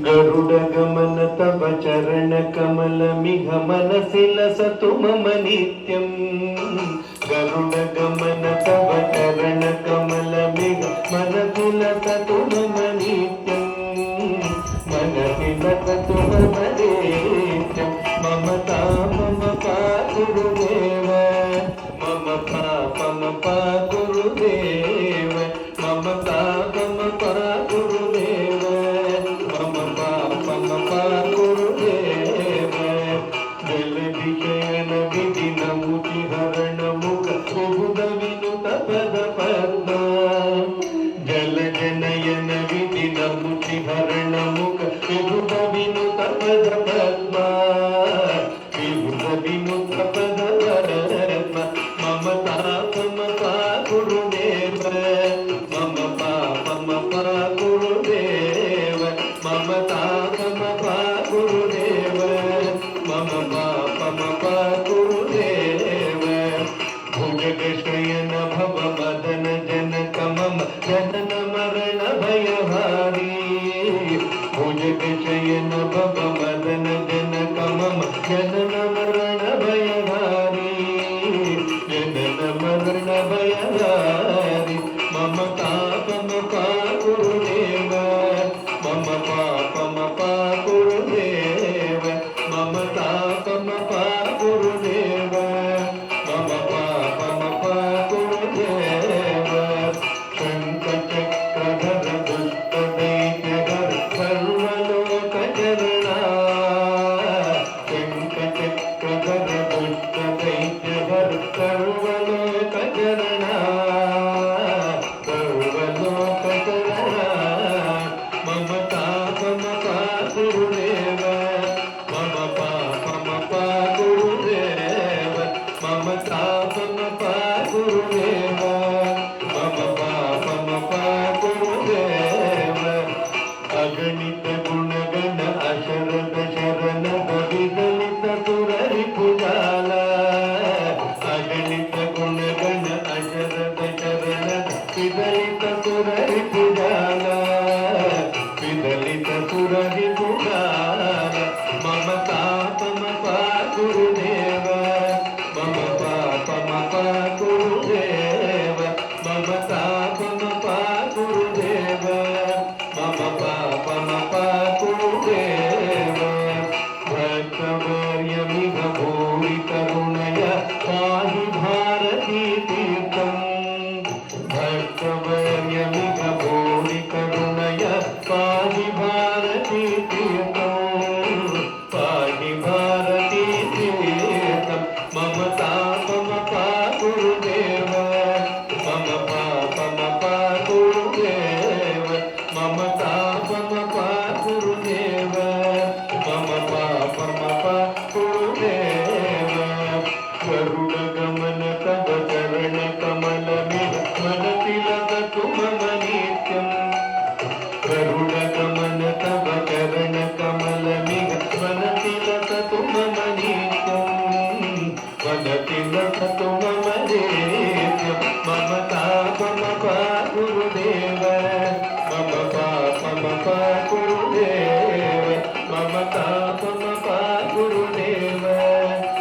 गरुड गमन तव चरण कमल मिह मनसि लसतु मम नित्यं। गरुड गमन तव चरण कमल मिह मनसि लसतु मम नित्यं। मनसि लसतु मम नित्यं। मम तापम पा गुरुदेव, मम पापम पा गुरुदेव, मम तापम पा गुरुदेव, मम पापम पा गुरुदेव। जल विषयन विधिन मुचि हरण मुख विबुध विनुत पद पद्म। जल जनयन विधिन मुचि हरण मुख विबुध विनुत पद पद्म। विबुध विनुत पद पद्म। मम तापम पा गुरुदेव, मम पापम पा गुरुदेव, मम तापम पा गुरुदेव, मम पापम पा गुरुदेव। भुजग शयन भव मदन जनक मम जनन मरण भयहारी। भुजग शयन भव मदन जनक मम जनन मरण भयहारी, जनन मरण भयहारी। मम तापम पा गुरुदेव, मम पापम पा गुरुदेव, मम तापम पा गुरुदेव, मम पापम पा गुरुदेव। शङ्खचक्रधर दुष्ट दैत्यहर सर्वलोक चरणा। शङ्खचक्रधर दुष्ट दैत्यहर सर्वलोक चरणा, सर्वलोक चरणा। मम तापम पा गुरुदेव, मम पापम पा गुरुदेव, मम तापम पा गुरुदेव, मम पापम पा गुरुदेव। अगणित गुणगण अशरद शरण विदलित सुररिपुजाला। अगणित गुणगण अशरद शरण विदलित सुररिपुजाला, विदलित सुररिपुजाला। मम तापम पा गुरुदेव, मम पापम पा गुरुदेव, मम तापम पा गुरुदेव, मम पापम पा गुरुदेव। भक्तवर्यमिह भूरि करुणय पाहि भारती तीर्थं। भक्तवर्यमिह भूरि करुणय पाहि भारती तीर्थं, पाहि भारती तीर्थं। मम तापम पा गुरुदेव, मम पापम पा गुरुदेव, मम तापम पा गुरुदेव, मम पापम पा गुरुदेव। गरुड गमन तव चरण कमल मिह मनसि लसतु मम नित्यं। गरुड गमन तव चरण कमल मिह मनसि लसतु मम नित्यं, मनसि लसतु मम नित्यं। मम तापम पा गुरुदेव, मम पापम पा गुरुदेव, मम तापम पा गुरुदेव,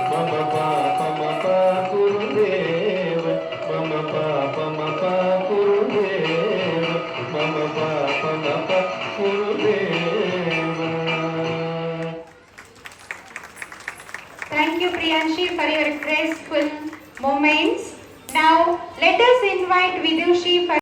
मम पापम पा गुरुदेव, मम पापम पा गुरुदेव, मम पापम पा Gurudev. Thank you, Priyanshi, for your graceful moments. Now, let us invite Vidushi for